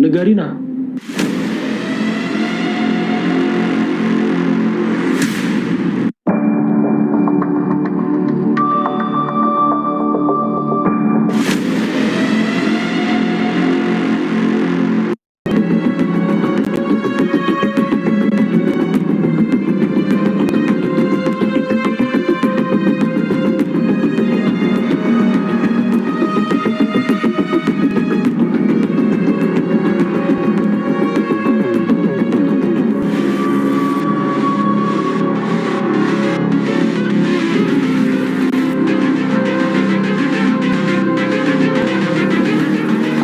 ንገሪና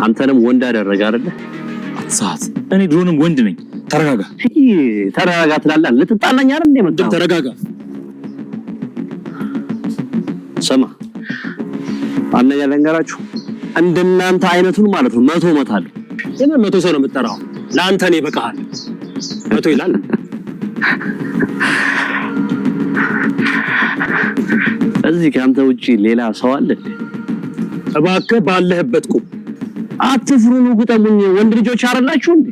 አንተንም ወንድ አደረገ አይደል? አትሳት። እኔ ድሮንም ወንድ ነኝ። ተረጋጋ። ተረጋጋ ትላለህ። ልትጣላኝ አይደል እንዴ? መጣ። ተረጋጋ። ስማ፣ አንደኛ ልንገራችሁ፣ እንደናንተ አይነቱን ማለት ነው መቶ እመታለሁ። የምን መቶ ሰው ነው የምትጠራው? ለአንተ እኔ በቃሃል። መቶ ይላል። እዚህ ከአንተ ውጪ ሌላ ሰው አለ? እባክህ ባለህበት ቁም። አትፍሩ ነው ግጠሙኝ። ወንድ ልጆች አይደላችሁ እንዴ?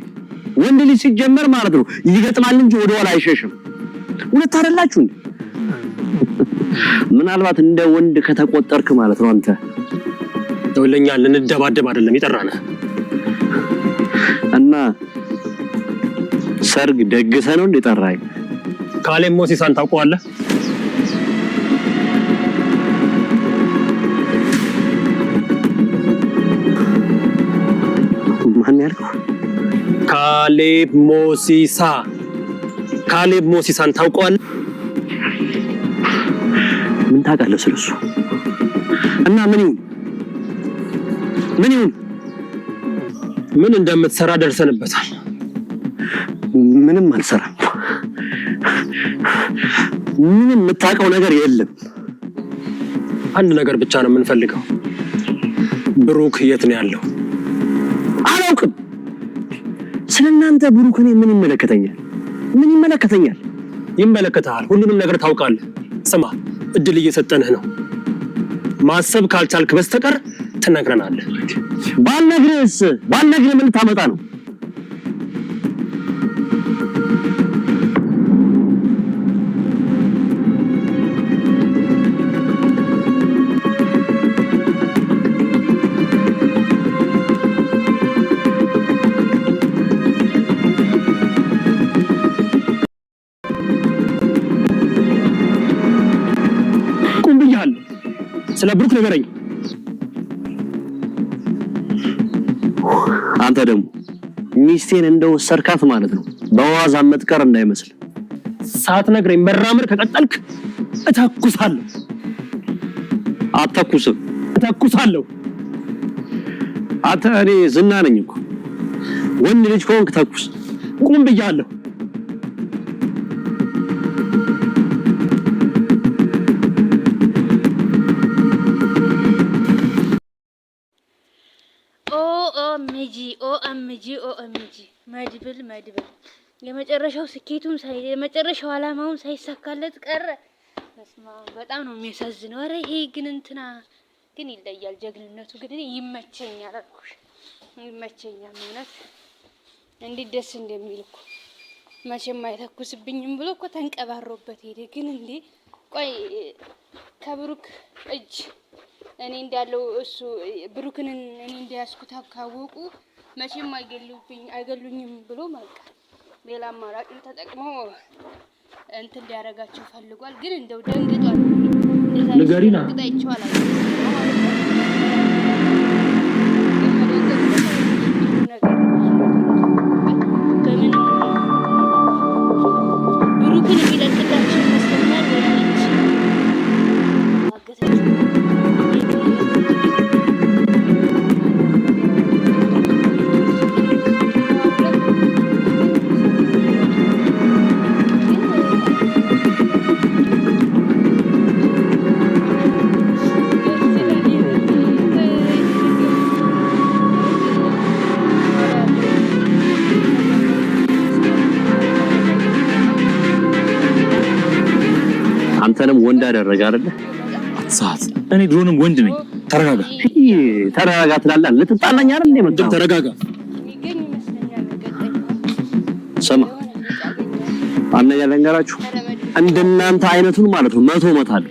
ወንድ ልጅ ሲጀመር ማለት ነው ይገጥማል እንጂ ወደ ኋላ አይሸሽም። ሁለት አይደላችሁ እንዴ? ምናልባት እንደ ወንድ ከተቆጠርክ ማለት ነው አንተ ለኛ ልንደባደብ አይደለም ይጠራና እና ሰርግ ደግሰ ነው እንደ ጠራኝ። ካሌብ ሞሲሳን ታውቀዋለህ? ማን ያልከው? ካሌብ ሞሲሳ። ካሌብ ሞሲሳን ታውቀዋለህ? ምን ታውቃለህ ስለሱ? እና ምን ይሁን ምን እንደምትሰራ ደርሰንበታል። ምንም አልሰራም። ምንም የምታውቀው ነገር የለም። አንድ ነገር ብቻ ነው የምንፈልገው። ብሩክ የት ነው ያለው? አላውቅም። ስለናንተ ብሩክ እኔ ምን ይመለከተኛል? ይመለከታል። ሁሉንም ነገር ታውቃለህ። ስማ፣ እድል እየሰጠንህ ነው። ማሰብ ካልቻልክ በስተቀር ትነግረናለህ። ባልነግርህ ምን ታመጣ ነው? ቁም ብያለሁ። ስለ ብሩክ ንገረኝ። አንተ ደግሞ ሚስቴን እንደወሰርካት ማለት ነው በዋዛ መጥቀር እንዳይመስል። ሳትነግረኝ መራመድ ከቀጠልክ እተኩሳለሁ። አትተኩስም። እተኩሳለሁ። አንተ እኔ ዝና ነኝ እኮ። ወንድ ልጅ ከሆንክ ተኩስ። ቁም ብያለሁ። ኦኤምጂ መድብል የመጨረሻው ስኬቱም የመጨረሻው አላማውን ሳይሳካለት ቀረ። በጣም ነው የሚያሳዝነው። ኧረ ይሄ ግን እንትና ግን ይለያል። ጀግንነቱ ግን ይመቸኛል አልኩሽ። ይመቸኛል ማለት እንዴት ደስ እንደሚል እኮ መቼም አይተኩስብኝም ብሎ እኮ ተንቀባሮበት ሄደ። ግን እንዴ ቆይ ከብሩክ እጅ እኔ እንዳለው እሱ ብሩክን እኔ እንዳያስኩት ካወቁ መቼም አይገሉኝም ብሎ ማለት ሌላ አማራጭ ተጠቅሞ እንትን ሊያረጋቸው ፈልጓል። ግን እንደው ደንግጧል። ንገሪና ብሩክን የሚለቅላቸው ይመስለኛል ወይ አንተንም ወንድ አደረገ አይደል? አትሳት። እኔ ድሮንም ወንድ ነኝ። ተረጋጋ። ተረጋጋ ትላለህ። ልትጣላኝ አይደል እንዴ? መጣ። ተረጋጋ። ሰማ አና ያለንገራችሁ እንደናንተ አይነቱን ማለት ነው 100 መታል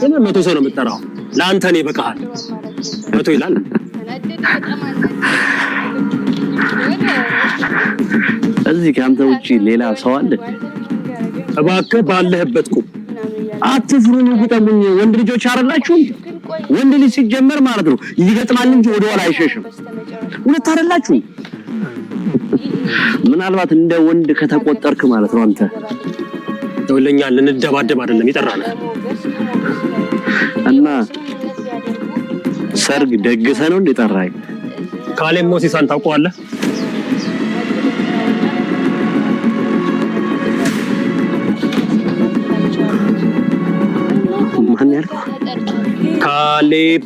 እኔ 100 ሰው ነው የምጠራው ለአንተ ነው ይበቃሃል 100 ይላል እዚህ ካንተ ውጪ ሌላ ሰው አለ እባክህ ባለህበት ቁም አትፍሩ ነው ጉጠሙኝ ወንድ ልጆች አይደላችሁ ወንድ ልጅ ሲጀመር ማለት ነው ይገጥማል እንጂ ወደ ኋላ አይሸሽም ሁለት አይደላችሁ ምናልባት እንደ ወንድ ከተቆጠርክ ማለት ነው አንተ ደውለኛ ልንደባደብ አይደለም ይጠራና እና ሰርግ ደግሰ ነው እንደ ጠራይ ካሌብ ሞሲሳን ታውቀዋለህ ማን ያልከው ካሌብ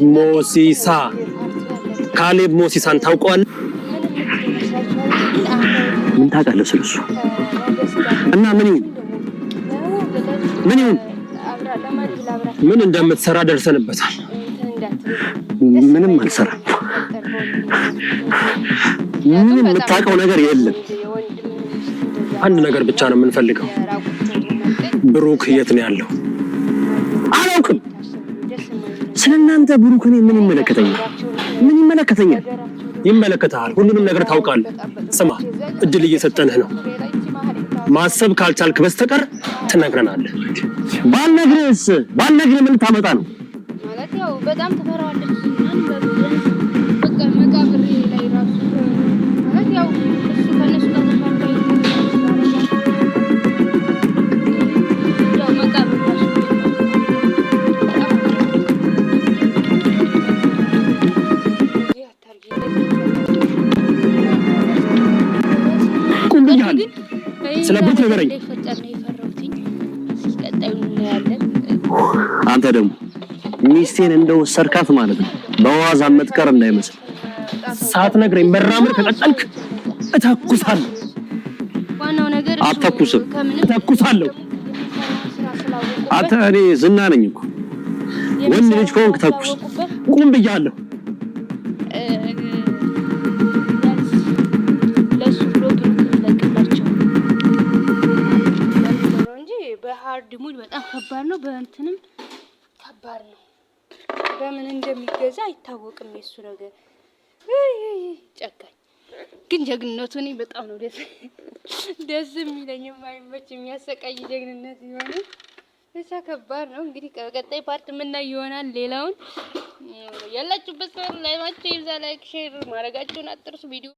ሞሲሳን ታውቀዋለህ ምን ታውቃለህ ስለሱ እና ምን እንደምትሰራ ደርሰንበታል ምንም አልሰራም ምንም የምታውቀው ነገር የለም አንድ ነገር ብቻ ነው የምንፈልገው ብሩክ የት ነው ያለው አላውቅም ስለናንተ ብሩክ እኔ ምን ይመለከተኛል ይመለከታል ሁሉንም ነገር ታውቃለህ ስማ እድል እየሰጠንህ ነው ማሰብ ካልቻልክ በስተቀር ትነግረናለህ ባልነግርህ ምን ታመጣ ነው ማለት ያው በጣም ተፈራዋለች በቃ መቃብር ላይ ራሱ ማለት ያው እሱ ከነሱ ጋር ተፋርቷል ያው መቃብር ራሱ ስለ ብሩክ ነገረኝ አንተ ደግሞ ሚስቴን እንደወሰርካት ማለት ነው በዋዛ መጥቀር እንዳይመስል ሳትነግረኝ መራመድ ከቀጠልክ እተኩሳለሁ ዋናው ነገር አትተኩስም እተኩሳለሁ አንተ እኔ ዝና ነኝ እኮ ወንድ ልጅ ከሆንክ ተኩስ ቁም ብያለሁ በሃርድ ሙድ በጣም ከባድ ነው በእንትንም ከባድ ነው በምን እንደሚገዛ አይታወቅም የሱ ነገር ጨካኝ ግን ጀግንነቱ እኔ በጣም ነው ደስ የሚለኝ የማይመች የሚያሰቃይ ጀግንነት ይሆነ እዛ ከባድ ነው እንግዲህ ቀጣይ ፓርት ምን ይሆናል ሌላውን ያላችሁበት ላይ ማቼ ይብዛ ላይክ ሼር ማድረጋችሁን አትርሱ ቪዲዮ